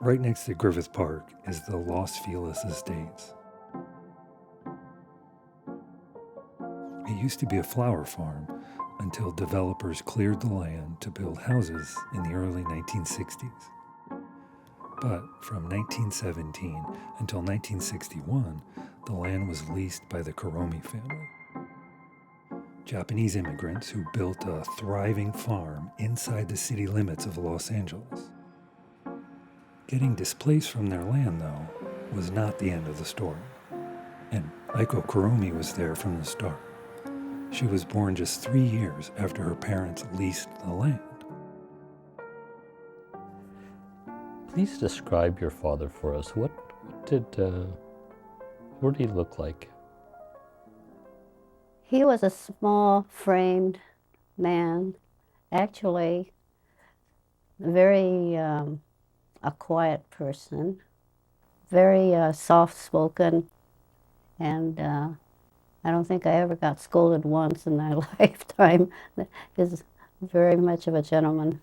Right next to Griffith Park is the Los Feliz Estates. It used to be a flower farm until developers cleared the land to build houses in the early 1960s. But from 1917 until 1961, the land was leased by the Kuromi family. Japanese immigrants who built a thriving farm inside the city limits of Los Angeles. Getting displaced from their land, though, was not the end of the story. And Aiko Kuromi was there from the start. She was born just 3 years after her parents leased the land. Please describe your father for us. What did he look like? He was a small framed man, actually very a quiet person, very soft-spoken, and I don't think I ever got scolded once in my lifetime. He's very much of a gentleman.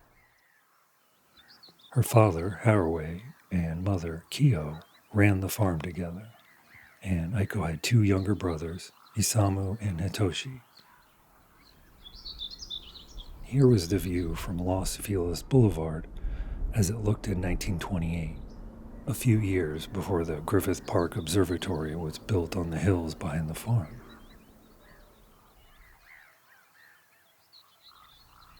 Her father, Haraway, and mother, Kyo, ran the farm together, and Aiko had 2 younger brothers, Isamu and Hitoshi. Here was the view from Los Feliz Boulevard as it looked in 1928, a few years before the Griffith Park Observatory was built on the hills behind the farm.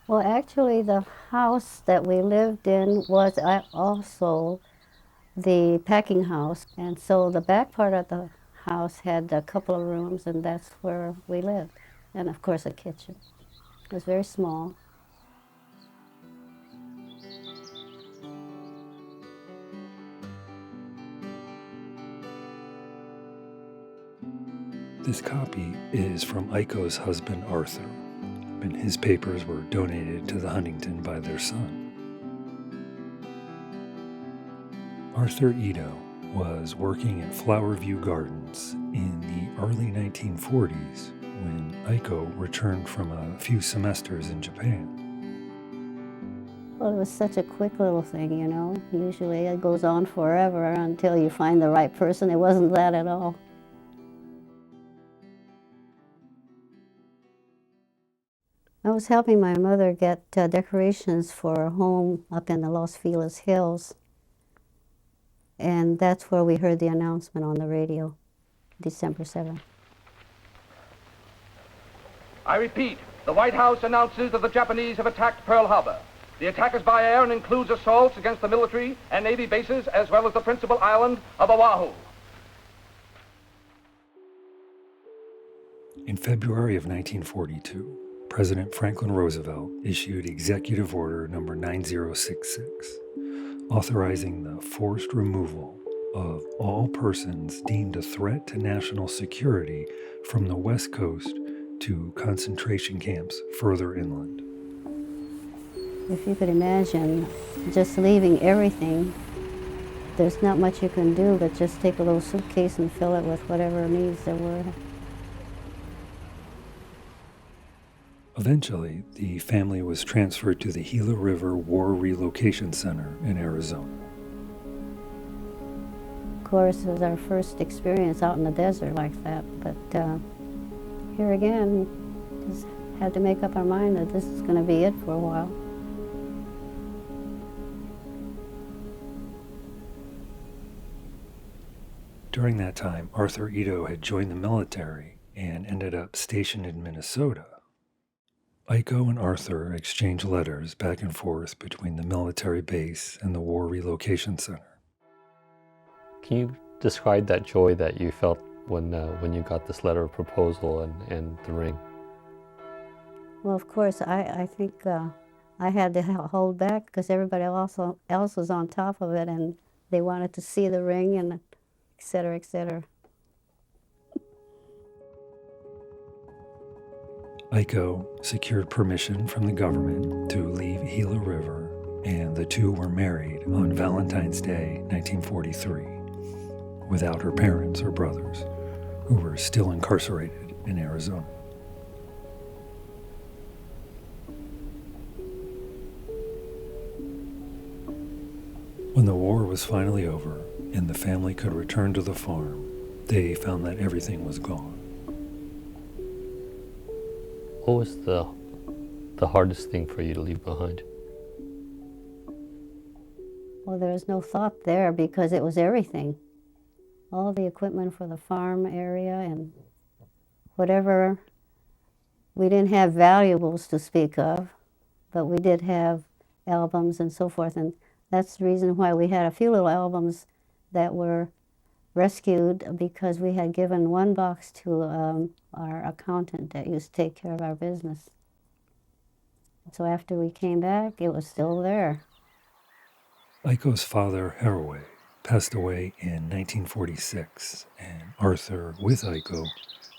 Well, actually, the house that we lived in was also the packing house, and so the back part of the house had a couple of rooms, and that's where we lived, and of course a kitchen. It was very small. This copy is from Aiko's husband, Arthur, and his papers were donated to the Huntington by their son. Arthur Ito was working at Flower View Gardens in the early 1940s when Aiko returned from a few semesters in Japan. Well, it was such a quick little thing, you know. Usually it goes on forever until you find the right person. It wasn't that at all. I was helping my mother get decorations for her home up in the Los Feliz Hills. And that's where we heard the announcement on the radio, December 7th. I repeat, the White House announces that the Japanese have attacked Pearl Harbor. The attack is by air and includes assaults against the military and Navy bases as well as the principal island of Oahu. In February of 1942, President Franklin Roosevelt issued Executive Order Number 9066, authorizing the forced removal of all persons deemed a threat to national security from the West Coast to concentration camps further inland. If you could imagine just leaving everything, there's not much you can do but just take a little suitcase and fill it with whatever needs there were. Eventually, the family was transferred to the Gila River War Relocation Center in Arizona. Of course, it was our first experience out in the desert like that, but here again, just had to make up our mind that this is going to be it for a while. During that time, Arthur Ito had joined the military and ended up stationed in Minnesota. Aiko and Arthur exchanged letters back and forth between the military base and the War Relocation Center. Can you describe that joy that you felt when you got this letter of proposal and the ring? Well, of course, I think I had to hold back because everybody else was on top of it, and they wanted to see the ring and et cetera, et cetera. Aiko secured permission from the government to leave Gila River, and the two were married on Valentine's Day, 1943, without her parents or brothers, who were still incarcerated in Arizona. When the war was finally over and the family could return to the farm, they found that everything was gone. What was the hardest thing for you to leave behind? Well, there was no thought there because it was everything. All the equipment for the farm area and whatever. We didn't have valuables to speak of, but we did have albums and so forth. And that's the reason why we had a few little albums that were rescued, because we had given one box to our accountant that used to take care of our business. So after we came back, it was still there. Aiko's father, Haraway, passed away in 1946, and Arthur, with Aiko,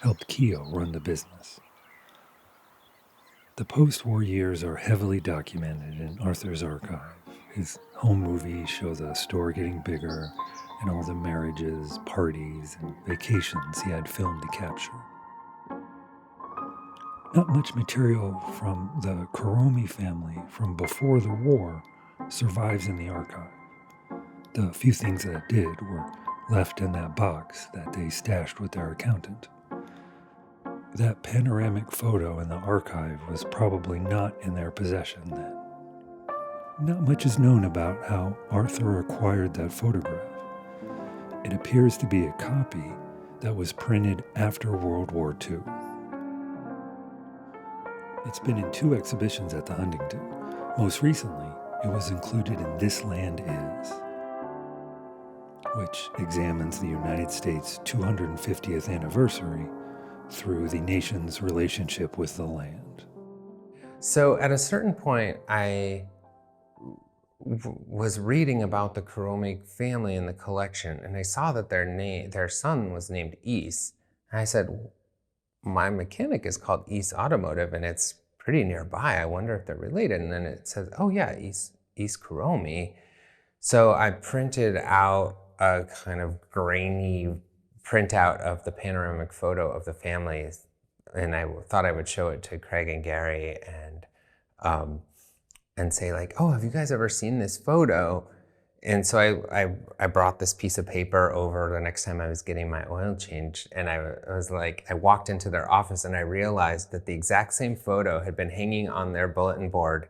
helped Keo run the business. The post-war years are heavily documented in Arthur's archive. His home movies show the store getting bigger and all the marriages, parties, and vacations he had filmed to capture. Not much material from the Kuromi family from before the war survives in the archive. The few things that did were left in that box that they stashed with their accountant. That panoramic photo in the archive was probably not in their possession then. Not much is known about how Arthur acquired that photograph. It appears to be a copy that was printed after World War II. It's been in 2 exhibitions at the Huntington. Most recently, it was included in This Land Is, which examines the United States' 250th anniversary through the nation's relationship with the land. So at a certain point, I was reading about the Kuromi family in the collection, and I saw that their son was named East. And I said, my mechanic is called East Automotive, and it's pretty nearby. I wonder if they're related. And then it says, oh yeah, East Kuromi. So I printed out a kind of grainy printout of the panoramic photo of the family, and I thought I would show it to Craig and Gary and say like, oh, have you guys ever seen this photo? And so I brought this piece of paper over the next time I was getting my oil change, and I was like, I walked into their office and I realized that the exact same photo had been hanging on their bulletin board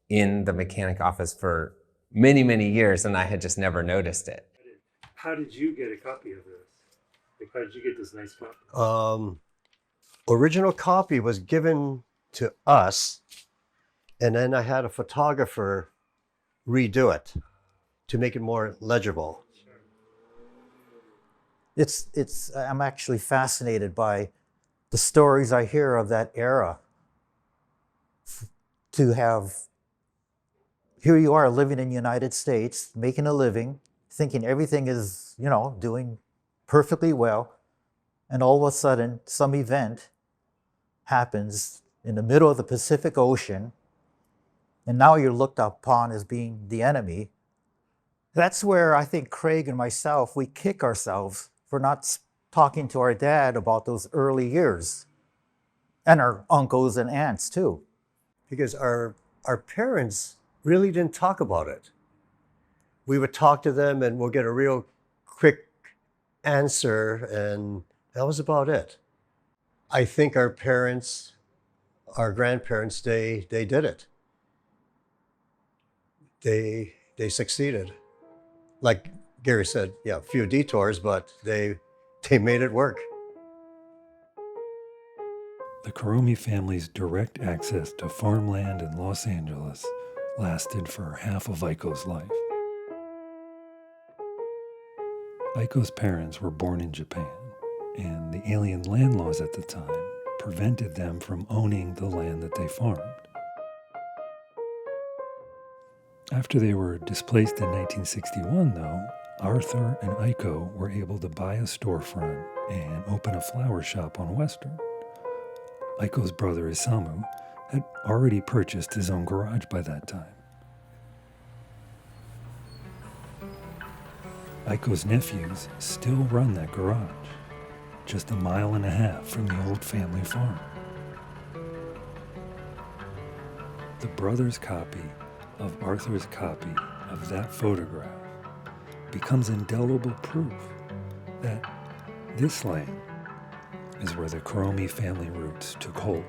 in the mechanic office for many, many years, and I had just never noticed it. How did you get a copy of this? Like, how did you get this nice copy? Original copy was given to us, and then I had a photographer redo it to make it more legible. I'm actually fascinated by the stories I hear of that era. To have, here you are living in the United States, making a living, thinking everything is, doing perfectly well, and all of a sudden some event happens in the middle of the Pacific Ocean, and now you're looked upon as being the enemy. That's where I think Craig and myself, we kick ourselves for not talking to our dad about those early years, and our uncles and aunts too. Because our parents really didn't talk about it. We would talk to them and we'll get a real quick answer, and that was about it. I think our parents, our grandparents, they did it. They succeeded. Like Gary said, yeah, a few detours, but they made it work. The Kuromi family's direct access to farmland in Los Angeles lasted for half of Aiko's life. Aiko's parents were born in Japan, and the alien land laws at the time prevented them from owning the land that they farmed. After they were displaced in 1961, though, Arthur and Aiko were able to buy a storefront and open a flower shop on Western. Aiko's brother Isamu had already purchased his own garage by that time. Aiko's nephews still run that garage, just a mile and a half from the old family farm. The brothers' copy of Arthur's copy of that photograph becomes indelible proof that this land is where the Kuromi family roots took hold.